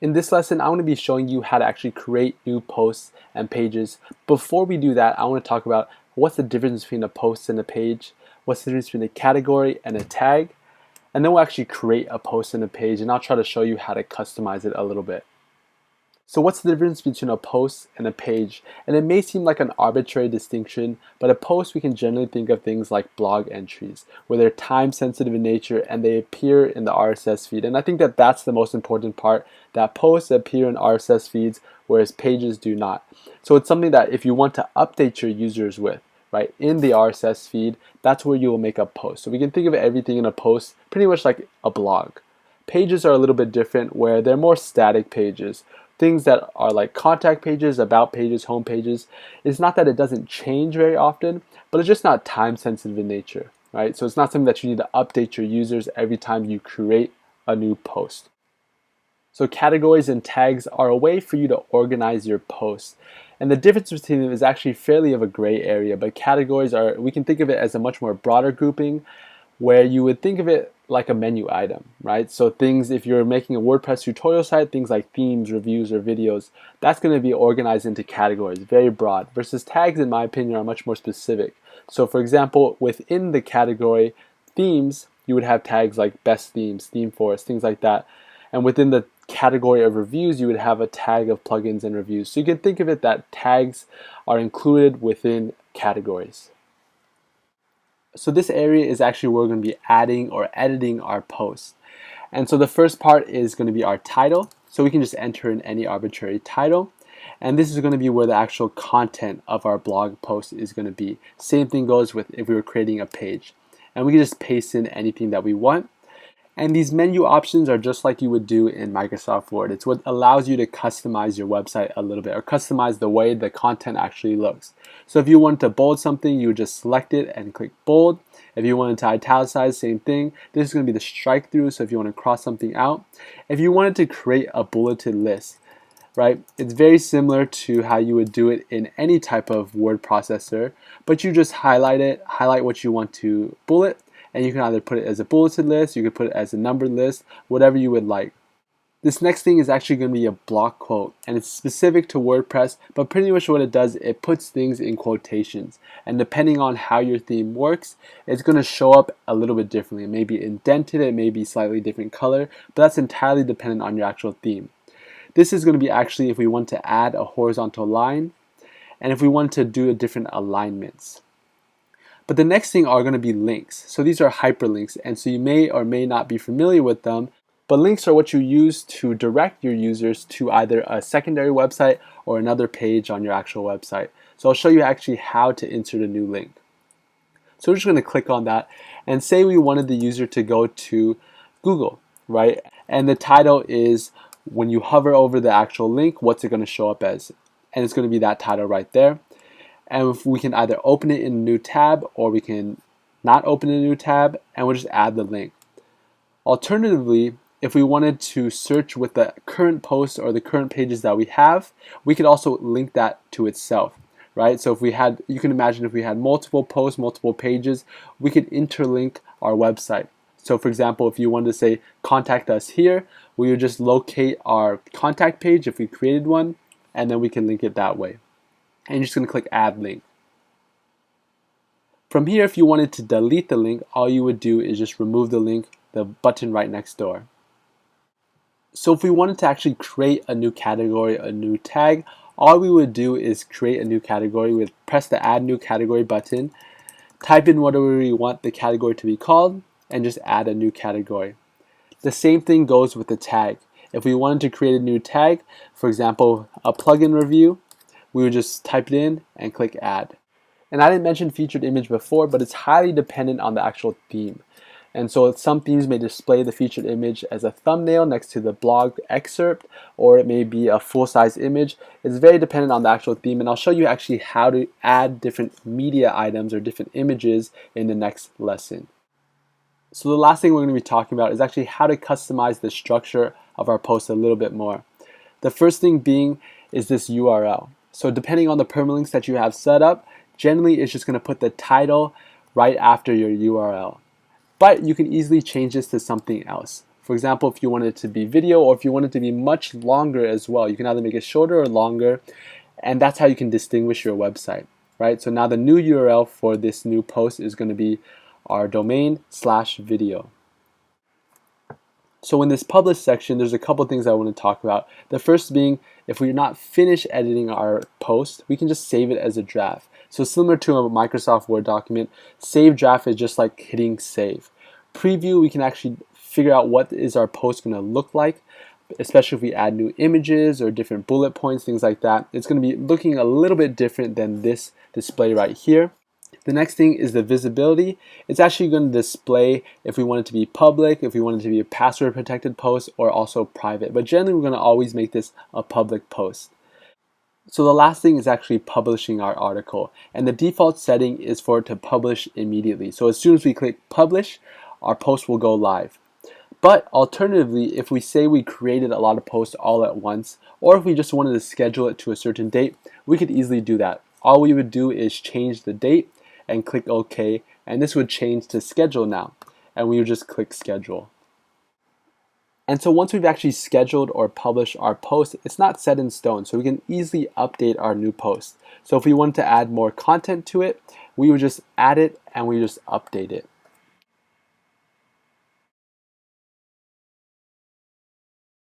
In this lesson, I want to be showing you how to actually create new posts and pages. Before we do that, I want to talk about what's the difference between a post and a page, what's the difference between a category and a tag, and then we'll actually create a post and a page, and I'll try to show you how to customize it a little bit. So what's the difference between a post and a page? And it may seem like an arbitrary distinction, but a post we can generally think of things like blog entries, where they're time sensitive in nature and they appear in the RSS feed. And I think that that's the most important part, that posts appear in RSS feeds, whereas pages do not. So it's something that if you want to update your users with, right, in the RSS feed, that's where you will make a post. So we can think of everything in a post pretty much like a blog. Pages are a little bit different, where they're more static pages. Things that are like contact pages, about pages, home pages. It's not that it doesn't change very often, but it's just not time sensitive in nature, right? So it's not something that you need to update your users every time you create a new post. So categories and tags are a way for you to organize your posts. And the difference between them is actually fairly of a gray area, but categories are, we can think of it as a much more broader grouping, where you would think of it like a menu item, right? So things, if you're making a WordPress tutorial site, things like themes, reviews, or videos, that's going to be organized into categories, very broad, versus tags, in my opinion, are much more specific. So for example, within the category themes, you would have tags like best themes, theme forest, things like that. And within the category of reviews, you would have a tag of plugins and reviews. So you can think of it that tags are included within categories. So this area is actually where we're going to be adding or editing our posts. And so the first part is going to be our title. So we can just enter in any arbitrary title. And this is going to be where the actual content of our blog post is going to be. Same thing goes with if we were creating a page. And we can just paste in anything that we want. And these menu options are just like you would do in Microsoft Word. It's what allows you to customize your website a little bit, or customize the way the content actually looks. So if you wanted to bold something, you would just select it and click bold. If you wanted to italicize, same thing. This is going to be the strike through, so if you want to cross something out. If you wanted to create a bulleted list, right, it's very similar to how you would do it in any type of word processor, but you just highlight it, highlight what you want to bullet, and you can either put it as a bulleted list, you could put it as a numbered list, whatever you would like. This next thing is actually going to be a block quote, and it's specific to WordPress, but pretty much what it does, it puts things in quotations. And depending on how your theme works, it's going to show up a little bit differently. It may be indented, it may be slightly different color, but that's entirely dependent on your actual theme. This is going to be actually if we want to add a horizontal line, and if we want to do a different alignments. But the next thing are going to be links. So these are hyperlinks, and so you may or may not be familiar with them, but links are what you use to direct your users to either a secondary website or another page on your actual website. So I'll show you actually how to insert a new link. So we're just going to click on that, and say we wanted the user to go to Google, right? And the title is, when you hover over the actual link, what's it going to show up as? And it's going to be that title right there. And if we can either open it in a new tab, or we can not open a new tab, and we'll just add the link. Alternatively, if we wanted to search with the current posts or the current pages that we have, we could also link that to itself, right? So if we had, you can imagine if we had multiple posts, multiple pages, we could interlink our website. So for example, if you wanted to say, contact us here, we would just locate our contact page if we created one, and then we can link it that way. And you're just going to click add link. From here, if you wanted to delete the link, all you would do is just remove the link, the button right next door. So if we wanted to actually create a new category, a new tag, all we would do is create a new category. We'd press the add new category button, type in whatever we want the category to be called, and just add a new category. The same thing goes with the tag. If we wanted to create a new tag, for example, a plugin review, we would just type it in and click add. And I didn't mention featured image before, but it's highly dependent on the actual theme. And so some themes may display the featured image as a thumbnail next to the blog excerpt, or it may be a full-size image. It's very dependent on the actual theme, and I'll show you actually how to add different media items or different images in the next lesson. So the last thing we're going to be talking about is actually how to customize the structure of our post a little bit more. The first thing being is this URL. So depending on the permalinks that you have set up, generally it's just going to put the title right after your URL. But you can easily change this to something else. For example, if you want it to be video or if you want it to be much longer as well, you can either make it shorter or longer, and that's how you can distinguish your website, right? So now the new URL for this new post is going to be our domain/video. So in this publish section, there's a couple things I want to talk about. The first being, if we're not finished editing our post, we can just save it as a draft. So similar to a Microsoft Word document, save draft is just like hitting save. Preview, we can actually figure out what is our post going to look like, especially if we add new images or different bullet points, things like that. It's going to be looking a little bit different than this display right here. The next thing is the visibility. It's actually going to display if we want it to be public, if we want it to be a password protected post, or also private. But generally, we're going to always make this a public post. So the last thing is actually publishing our article. And the default setting is for it to publish immediately. So as soon as we click publish, our post will go live. But alternatively, if we say we created a lot of posts all at once, or if we just wanted to schedule it to a certain date, we could easily do that. All we would do is change the date and click OK, and this would change to schedule now, and we would just click schedule. And so once we've actually scheduled or published our post, it's not set in stone, so we can easily update our new post. So if we wanted to add more content to it, we would just add it and we just update it.